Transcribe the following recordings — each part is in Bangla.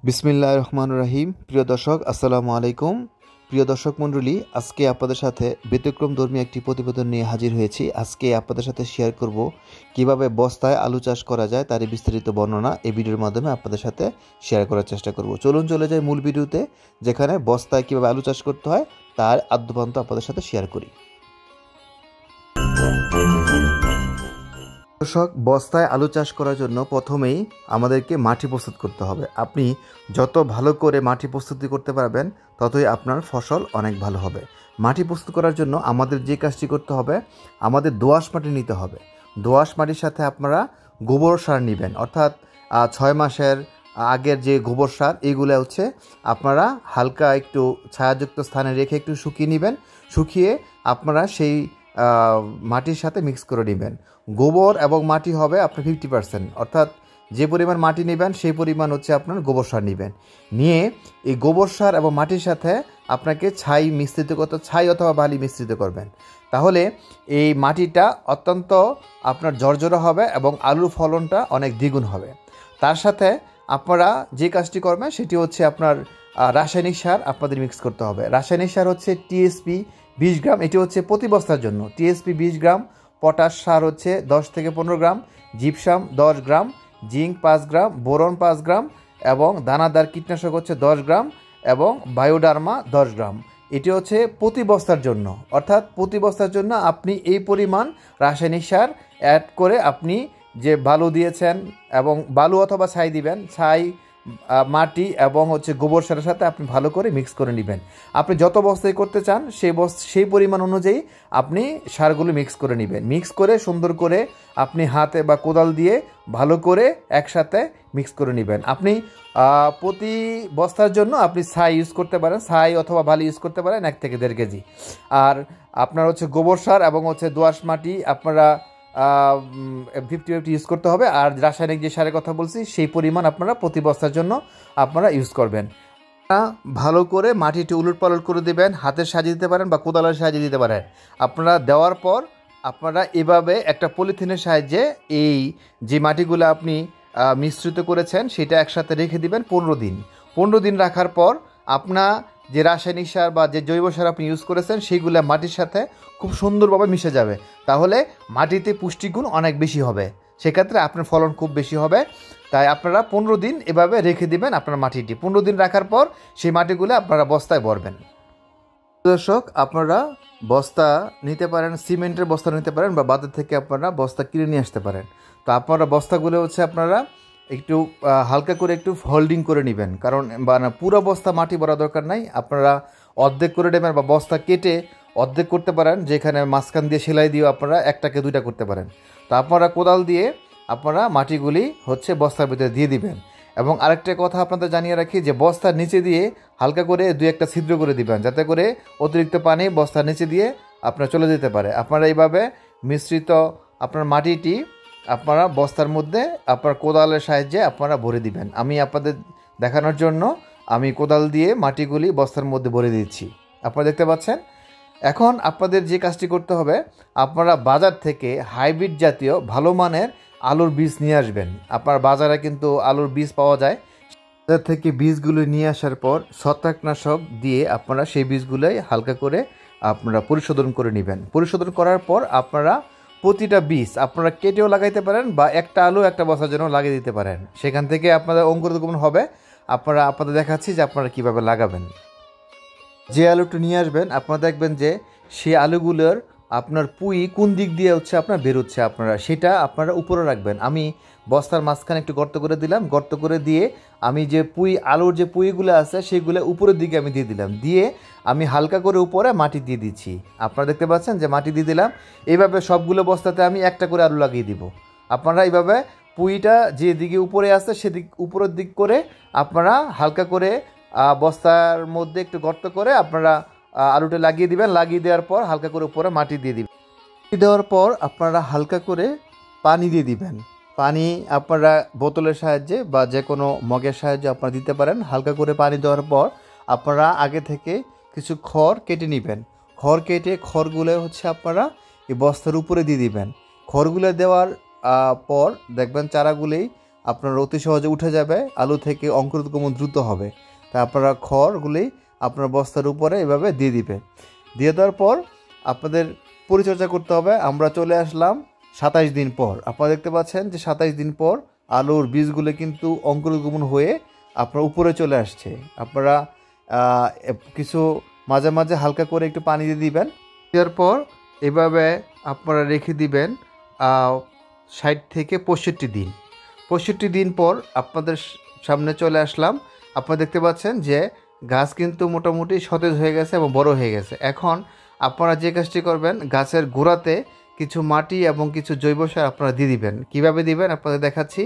বিসমিল্লাহির রহমানির রহিম। প্রিয় দর্শক, আসসালামু আলাইকুম। প্রিয় দর্শক মণ্ডলী, আজকে আপনাদের সাথে ব্যতিক্রমধর্মী একটি প্রতিবেদন নিয়ে হাজির হয়েছি। আজকে আপনাদের সাথে শেয়ার করব কিভাবে বস্তায় আলু চাষ করা যায়, তারই বিস্তারিত বর্ণনা এই ভিডিওর মাধ্যমে আপনাদের সাথে শেয়ার করার চেষ্টা করব। চলুন চলে যাই মূল ভিডিওতে, যেখানে বস্তায় কিভাবে আলু চাষ করতে হয় তার আদ্যপান্ত আপনাদের সাথে শেয়ার করি। দর্শক, বস্তায় আলু চাষ করার জন্য প্রথমেই আমাদেরকে মাটি প্রস্তুত করতে হবে। আপনি যত ভালো করে মাটি প্রস্তুতি করতে পারবেন, ততই আপনার ফসল অনেক ভালো হবে। মাটি প্রস্তুত করার জন্য আমাদের যে কাজটি করতে হবে, আমাদের দোআঁশ মাটি নিতে হবে। দোআঁশ মাটির সাথে আপনারা গোবর সার নেবেন, অর্থাৎ 6 মাসের আগের যে গোবর সার, এইগুলো হচ্ছে আপনারা হালকা একটু ছায়াযুক্ত স্থানে রেখে একটু শুকিয়ে নেবেন। শুকিয়ে আপনারা সেই মাটির সাথে মিক্স করে নেবেন। গোবর এবং মাটি হবে আপনার 50%, অর্থাৎ যে পরিমাণ মাটি নেবেন সেই পরিমাণ হচ্ছে আপনার গোবর সার নেবেন। নিয়ে এই গোবর সার এবং মাটির সাথে আপনাকে ছাই মিশ্রিত করতে, ছাই অথবা বালি মিশ্রিত করবেন। তাহলে এই মাটিটা অত্যন্ত আপনার ঝরঝরে হবে এবং আলুর ফলনটা অনেক দ্বিগুণ হবে। তার সাথে আপনারা যে কাজটি করবেন সেটি হচ্ছে আপনার রাসায়নিক সার আপনাদের মিক্স করতে হবে। রাসায়নিক সার হচ্ছে টিএসপি 20 গ্রাম, এটি হচ্ছে প্রতি বস্তার জন্য। টিএসপি 20 গ্রাম, পটাশ সার হচ্ছে 10 থেকে 15 গ্রাম, জিপসাম 10 গ্রাম, জিঙ্ক 5 গ্রাম, বোরন 5 গ্রাম এবং দানাদার কীটনাশক হচ্ছে 10 গ্রাম এবং বায়োডার্মা 10 গ্রাম। এটি হচ্ছে প্রতি বস্তার জন্য, অর্থাৎ প্রতি বস্তার জন্য আপনি এই পরিমাণ রাসায়নিক সার অ্যাড করে আপনি যে বালু দিয়েছেন এবং বালু অথবা ছাই দিবেন, ছাই মাটি এবং হচ্ছে গোবর সারের সাথে আপনি ভালো করে মিক্স করে নেবেন। আপনি যত বস্তায় করতে চান সেই পরিমাণ অনুযায়ী আপনি সারগুলো মিক্স করে নেবেন। মিক্স করে সুন্দর করে আপনি হাতে বা কোদাল দিয়ে ভালো করে একসাথে মিক্স করে নেবেন। আপনি প্রতি বস্তার জন্য আপনি ছাই ইউজ করতে পারেন, ছাই অথবা বালি ইউজ করতে পারেন 1 থেকে 1.5 কেজি। আর আপনার হচ্ছে গোবর সার এবং হচ্ছে দোআঁশ মাটি আপনারা 50-50 ইউজ করতে হবে। আর রাসায়নিক যে সারের কথা বলছি সেই পরিমাণ আপনারা প্রতি বস্তার জন্য আপনারা ইউজ করবেন। ভালো করে মাটিটি উলটপালট করে দেবেন, হাতের সাহায্যে দিতে পারেন বা কোদালের সাহায্যে দিতে পারেন। আপনারা দেওয়ার পর আপনারা এভাবে একটা পলিথিনের সাহায্যে এই যে মাটিগুলো আপনি মিশ্রিত করেছেন সেটা একসাথে রেখে দিবেন 15 দিন। 15 দিন রাখার পর আপনার যে রাসায়নিক সার বা যে জৈব সার আপনি ইউজ করেছেন সেইগুলো মাটির সাথে খুব সুন্দরভাবে মিশে যাবে। তাহলে মাটিতে পুষ্টিগুণ অনেক বেশি হবে, সেক্ষেত্রে আপনার ফলন খুব বেশি হবে। তাই আপনারা 15 দিন এভাবে রেখে দিবেন আপনার মাটিটি। 15 দিন রাখার পর সেই মাটিগুলো আপনারা বস্তায় ভরবেন। দর্শক, আপনারা বস্তা নিতে পারেন, সিমেন্টের বস্তা নিতে পারেন বা বাজার থেকে আপনারা বস্তা কিনে নিয়ে আসতে পারেন। তো আপনারা বস্তাগুলো হচ্ছে আপনারা একটু হালকা করে একটু ফোল্ডিং করে নেবেন, কারণ পুরো বস্তা মাটি ভরা দরকার নাই। আপনারা অর্ধেক করে নেবেন বা বস্তা কেটে অর্ধেক করতে পারেন, যেখানে মাঝখান দিয়ে সেলাই দিয়ে আপনারা 1টাকে 2টা করতে পারেন। তো আপনারা কোদাল দিয়ে আপনারা মাটিগুলি হচ্ছে বস্তার ভিতরে দিয়ে দিবেন। এবং আরেকটা কথা আপনাদের জানিয়ে রাখি যে বস্তার নিচে দিয়ে হালকা করে 2-1টা ছিদ্র করে দিবেন, যাতে করে অতিরিক্ত পানি বস্তার নিচে দিয়ে আপনার চলে যেতে পারে। আপনারা এইভাবে মিশ্রিত আপনার মাটিটি আপনারা বস্তার মধ্যে আপনার কোদালের সাহায্যে আপনারা ভরে দিবেন। আমি আপনাদের দেখানোর জন্য আমি কোদাল দিয়ে মাটিগুলি বস্তার মধ্যে ভরে দিচ্ছি, আপনারা দেখতে পাচ্ছেন। এখন আপনাদের যে কাজটি করতে হবে, আপনারা বাজার থেকে হাইব্রিড জাতীয় ভালো মানের আলুর বীজ নিয়ে আসবেন। আপনার বাজারে কিন্তু আলুর বীজ পাওয়া যায়। বাজার থেকে বীজগুলো নিয়ে আসার পর ছত্রাকনাশক দিয়ে আপনারা সেই বীজগুলোই হালকা করে আপনারা পরিশোধন করে নেবেন। পরিশোধন করার পর আপনারা প্রতিটা বীজ আপনারা কেটেও লাগাইতে পারেন বা একটা আলু একটা বস্তার জন্য লাগিয়ে দিতে পারেন। সেখান থেকে আপনাদের অঙ্কুরোদ্গমন হবে। আপনাদের দেখাচ্ছি যে আপনারা কীভাবে লাগাবেন। যে আলুটা নিয়ে আসবেন আপনারা দেখবেন যে সেই আলুগুলোর আপনার পুঁই কোন দিক দিয়ে হচ্ছে আপনার বেরোচ্ছে, আপনারা সেটা আপনারা উপরে রাখবেন। আমি বস্তার মাঝখানে একটু গর্ত করে দিলাম, গর্ত করে দিয়ে আমি যে আলুর যে পুঁইগুলো আছে সেগুলো উপরের দিকে আমি দিয়ে দিলাম, দিয়ে আমি হালকা করে উপরে মাটি দিয়ে দিচ্ছি। আপনারা দেখতে পাচ্ছেন যে মাটি দিয়ে দিলাম। এইভাবে সবগুলো বস্তাতে আমি একটা করে আলু লাগিয়ে দিব। আপনারা এইভাবে পুঁইটা যে দিকে উপরে আছে সেদিক উপরের দিক করে আপনারা হালকা করে বস্তার মধ্যে একটু গর্ত করে আপনারা আলুটা লাগিয়ে দিবেন। লাগিয়ে দেওয়ার পর হালকা করে উপরে মাটি দিয়ে দিবেন। দেওয়ার পর আপনারা হালকা করে পানি দিয়ে দিবেন। পানি আপনারা বোতলের সাহায্যে বা যে কোনো মগের সাহায্যে আপনারা দিতে পারেন। হালকা করে পানি দেওয়ার পর আপনারা আগে থেকে কিছু খড় কেটে নেবেন। খড় কেটে খড়গুলো হচ্ছে আপনারা এই বস্তার উপরে দিয়ে দিবেন। খড়গুলো দেওয়ার পর দেখবেন চারাগুলোই আপনার অতি সহজে উঠে যাবে, আলু থেকে অঙ্কুরোদ্গমন দ্রুত হবে। তাই আপনারা খড়গুলি আপনার বস্তার উপরে এভাবে দিয়ে দিবেন। দিয়ে দেওয়ার পর আপনাদের পরিচর্যা করতে হবে। আমরা চলে আসলাম 27 দিন পর। আপনারা দেখতে পাচ্ছেন যে 27 দিন পর আলুর বীজগুলো কিন্তু অঙ্কুরোদ্গমন হয়ে আপনার উপরে চলে আসছে। আপনারা কিছু মাঝে মাঝে হালকা করে একটু পানি দিয়ে দিবেন। দেওয়ার পর এভাবে আপনারা রেখে দিবেন 60 থেকে 65 দিন। 65 দিন পর আপনাদের সামনে চলে আসলাম। আপনারা দেখতে পাচ্ছেন যে গাছ কিন্তু মোটামুটি সতেজ হয়ে গেছে এবং বড় হয়ে গেছে। এখন আপনারা যে কাজটি করবেন, গাছের গোড়াতে কিছু মাটি এবং কিছু জৈব সার আপনারা দিয়ে দিবেন। কীভাবে দিবেন আপনাদের দেখাচ্ছি।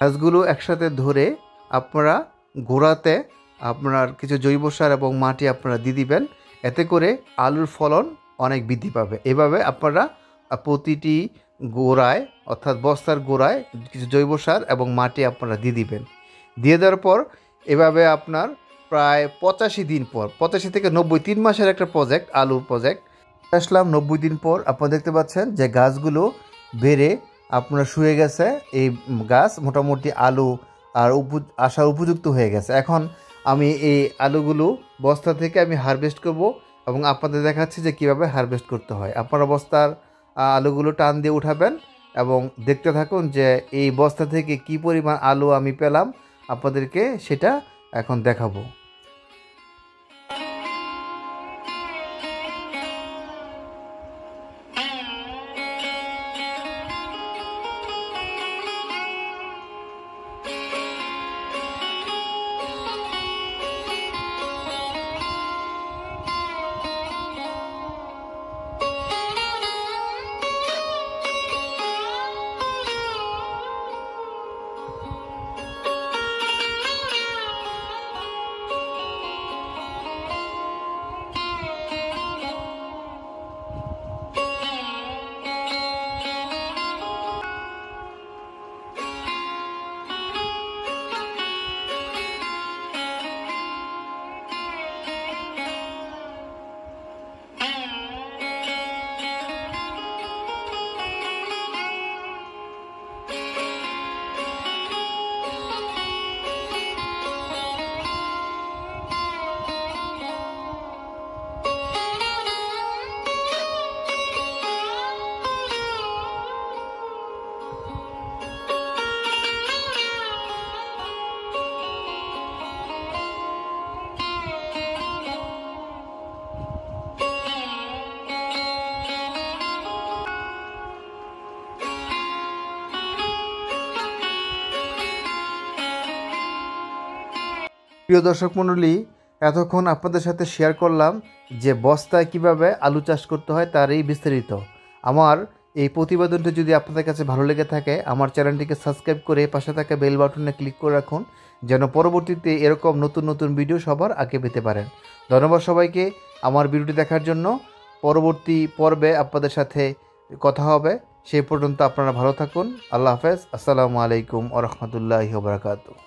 গাছগুলো একসাথে ধরে আপনারা গোড়াতে আপনার কিছু জৈব সার এবং মাটি আপনারা দিয়ে দিবেন। এতে করে আলুর ফলন অনেক বৃদ্ধি পাবে। এভাবে আপনারা প্রতিটি গোড়ায় অর্থাৎ বস্তার গোড়ায় কিছু জৈব সার এবং মাটি আপনারা দিয়ে দিবেন। দিয়ে দেওয়ার পর এভাবে আপনার প্রায় 85 দিন পর, 85 থেকে 90, 3 মাসের একটা প্রজেক্ট, আলুর প্রজেক্ট। আসলাম 90 দিন পর। আপনারা দেখতে পাচ্ছেন যে গাছগুলো বেড়ে আপনার শুয়ে গেছে। এই গাছ মোটামুটি আলু আর আসার উপযুক্ত হয়ে গেছে। এখন আমি এই আলুগুলো বস্তা থেকে আমি হারভেস্ট করব এবং আপনাদের দেখাচ্ছি যে কীভাবে হারভেস্ট করতে হয়। আপনারা বস্তার আলুগুলো টান দিয়ে উঠাবেন এবং দেখতে থাকুন যে এই বস্তা থেকে কি পরিমাণ আলু আমি পেলাম, আপনাদেরকে সেটা এখন দেখাবো। প্রিয় দর্শক মণ্ডলী, এতক্ষণ আপনাদের সাথে শেয়ার করলাম যে বস্তায় কিভাবে আলু চাষ করতে হয় তারই বিস্তারিত। আমার এই প্রতিবেদনটি যদি আপনাদের কাছে ভালো লেগে থাকে, আমার চ্যানেলটিকে সাবস্ক্রাইব করে পাশে থাকা বেল বাটনে ক্লিক করে রাখুন, যেন পরবর্তীতে এরকম নতুন নতুন ভিডিও সবার আগে পেতে পারেন। ধন্যবাদ সবাইকে আমার ভিডিওটি দেখার জন্য। পরবর্তী পর্বে আপনাদের সাথে কথা হবে। সেই পর্যন্ত আপনারা ভালো থাকুন। আল্লাহ হাফেজ। আসসালামু আলাইকুম ওয়া রাহমাতুল্লাহি ওয়া বারাকাতুহু।